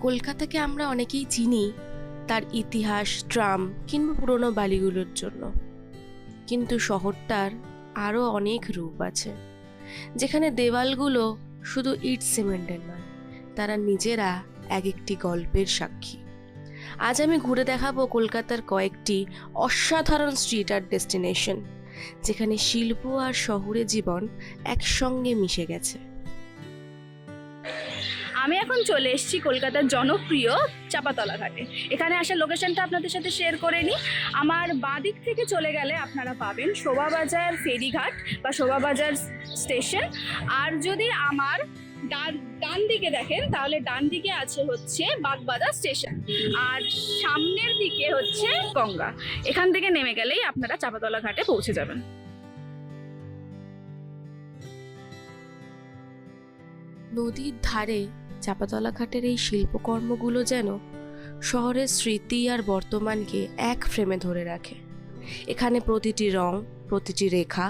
কলকাতাকে আমরা অনেকেই চিনি তার ইতিহাস, ট্রাম কিংবা পুরনো বালিগুলোর জন্য, কিন্তু শহরটার আরও অনেক রূপ আছে, যেখানে দেওয়ালগুলো শুধু ইট সিমেন্টের নয়, তারা নিজেরা এক একটি গল্পের সাক্ষী। আজ আমি ঘুরে দেখাবো কলকাতার কয়েকটি অসাধারণ স্ট্রিট আর্ট ডেস্টিনেশন, যেখানে শিল্প আর শহুরে জীবন একসঙ্গে মিশে গেছে। আমি এখন চলে এসেছি কলকাতার জনপ্রিয় চাপাতলা ঘাটে। এখানে আসার লোকেশনটা আপনাদের সাথে শেয়ার করে নিই। আমার বাঁ দিক থেকে চলে গেলে আপনারা পাবেন শোভাবাজার ফেরিঘাট বা শোভাবাজার স্টেশন। আর যদি আমার ডান দিকে দেখেন তাহলে ডান দিকে আছে হচ্ছে বাগবাজার স্টেশন, আর সামনের দিকে হচ্ছে গঙ্গা। এখান থেকে নেমে গেলেই আপনারা চাপাতলা ঘাটে পৌঁছে যাবেন। নদীর ধারে চাপাতলা ঘাটের এই শিল্পকর্মগুলো যেন শহরের স্মৃতি আর বর্তমানকে এক ফ্রেমে ধরে রাখে। এখানে প্রতিটি রং, প্রতিটি রেখা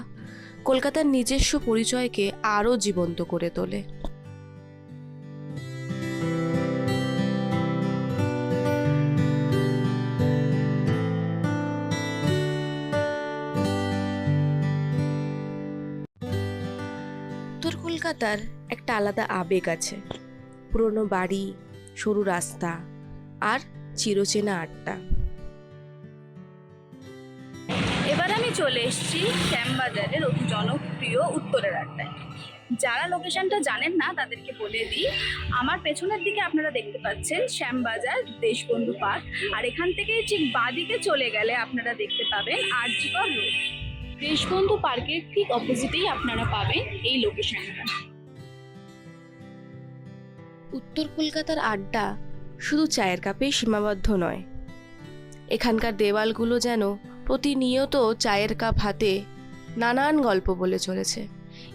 কলকাতার নিজস্ব পরিচয়কে আরও জীবন্ত করে তোলে। উত্তর কলকাতার একটা আলাদা আবেগ আছে, পুরনো বাড়ি, সরু রাস্তা আর চিরচেনা আড্ডা। এবার আমি চলে এসেছি শ্যামবাজারের অতি জনপ্রিয় উত্তরের আড্ডায়। যারা লোকেশনটা জানেন না তাদেরকে বলে দিই, আমার পেছনের দিকে আপনারা দেখতে পাচ্ছেন শ্যামবাজার দেশবন্ধু পার্ক, আর এখান থেকে ঠিক বাঁদিকে চলে গেলে আপনারা দেখতে পাবেন আরজিকর রোড। দেশবন্ধু পার্কের ঠিক অপোজিটেই আপনারা পাবেন এই লোকেশনটা। উত্তর কলকাতার আড্ডা শুধু চায়ের কাপেই সীমাবদ্ধ নয়। এখানকার দেওয়ালগুলো যেন প্রতিনিয়ত চায়ের কাপ হাতে নানান গল্প বলে চলেছে,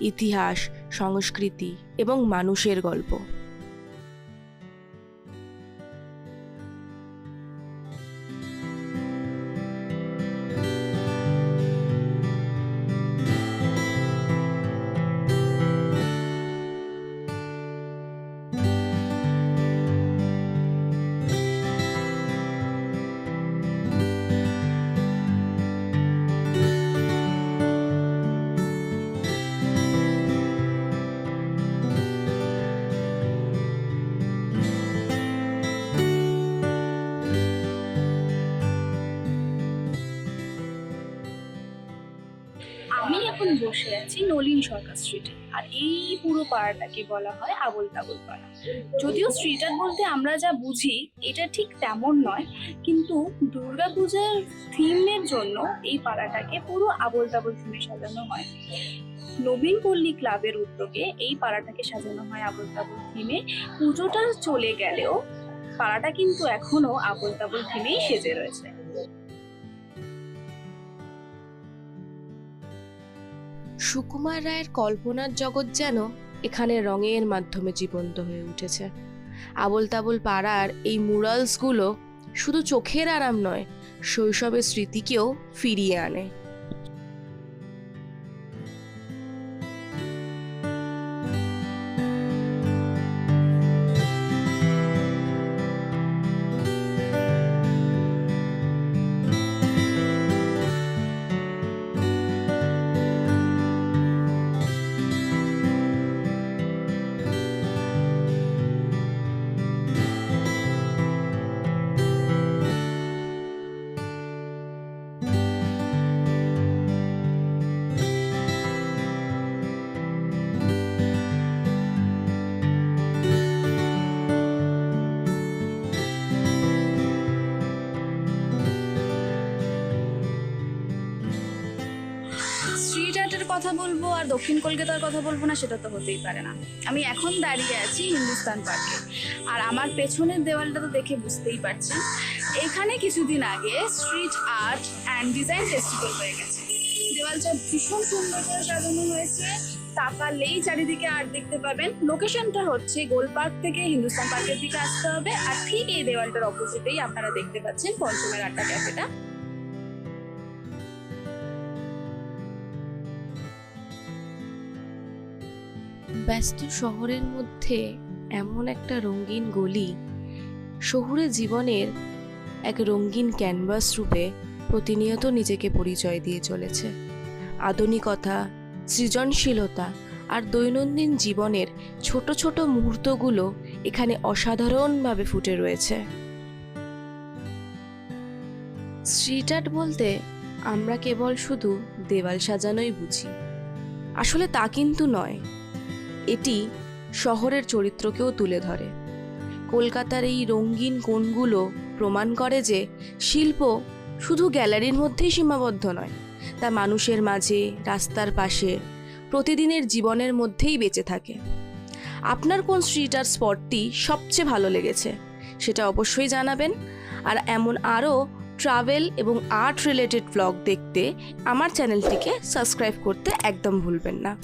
ইতিহাস, সংস্কৃতি এবং মানুষের গল্প। আমি এখন বসে আছি নলিন সরকার স্ট্রিটে, আর এই পুরো পাড়াটাকে বলা হয় আবোল তাবোল পাড়া। যদিও স্ট্রিট আর্ট বলতে আমরা যা বুঝি এটা ঠিক তেমন নয়, কিন্তু দুর্গাপূজার থিমের জন্য এই পাড়াটাকে পুরো আবোল তাবোল থিমে সাজানো হয়। নবীন পল্লী ক্লাবের উদ্যোগে এই পাড়াটাকে সাজানো হয় আবোল তাবোল থিমে। পুজোটা চলে গেলেও পাড়াটা কিন্তু এখনো আবোল তাবোল থিমেই সেজে রয়েছে। সুকুমার রায়ের কল্পনার জগৎ যেন এখানে রঙের মাধ্যমে জীবন্ত হয়ে উঠেছে। আবোল তাবোল পাড়ার এই মুরালসগুলো শুধু চোখের আরাম নয়, শৈশবের স্মৃতিকেও ফিরিয়ে আনে। স্ট্রিট আর্টের কথা বলবো আর দক্ষিণ কলকাতার কথা বলবো না, সেটা তো হতেই পারে না। আমি এখন দাঁড়িয়ে আছি হিন্দুস্তান পার্কে, আর আমার পেছনের দেওয়ালটা তো দেখে বুঝতেই পারছেন এখানে কিছুদিন আগে street art and design festival হয়ে গেছে। দেওয়ালটা ভীষণ সুন্দর করে সাজানো হয়েছে, তাকালেই চারিদিকে আর্ট দেখতে পাবেন। লোকেশনটা হচ্ছে গোল পার্ক থেকে হিন্দুস্তান পার্কের দিকে আসতে হবে, আর ঠিক এই দেওয়ালটার অপোজিটেই আপনারা দেখতে পাচ্ছেন পঞ্চমের আড্ডা ক্যাফেটা। ব্যস্ত শহরের মধ্যে এমন একটা রঙিন গলি শহুরে জীবনের এক রঙিন ক্যানভাস রূপে প্রতিনিয়ত নিজেকে পরিচয় দিয়ে চলেছে। আধুনিকতা, সৃজনশীলতা আর দৈনন্দিন জীবনের ছোট ছোট মুহূর্তগুলো এখানে অসাধারণভাবে ফুটে রয়েছে। স্ট্রিট আর্ট বলতে আমরা কেবল শুধু দেওয়াল সাজানোই বুঝি, আসলে তা কিন্তু নয়। এটি শহরের চরিত্রকেও তুলে ধরে। কলকাতার এই রঙিন কোণগুলো প্রমাণ করে যে শিল্প শুধু গ্যালারির মধ্যেই সীমাবদ্ধ নয়, তা মানুষের মাঝে, রাস্তার পাশে, প্রতিদিনের জীবনের মধ্যেই বেঁচে থাকে। আপনার কোন স্ট্রিট আর্ট স্পটটি সবচেয়ে ভালো লেগেছে সেটা অবশ্যই জানাবেন। আর এমন আরও ট্রাভেল এবং আর্ট রিলেটেড ব্লগ দেখতে আমার চ্যানেলটিকে সাবস্ক্রাইব করতে একদম ভুলবেন না।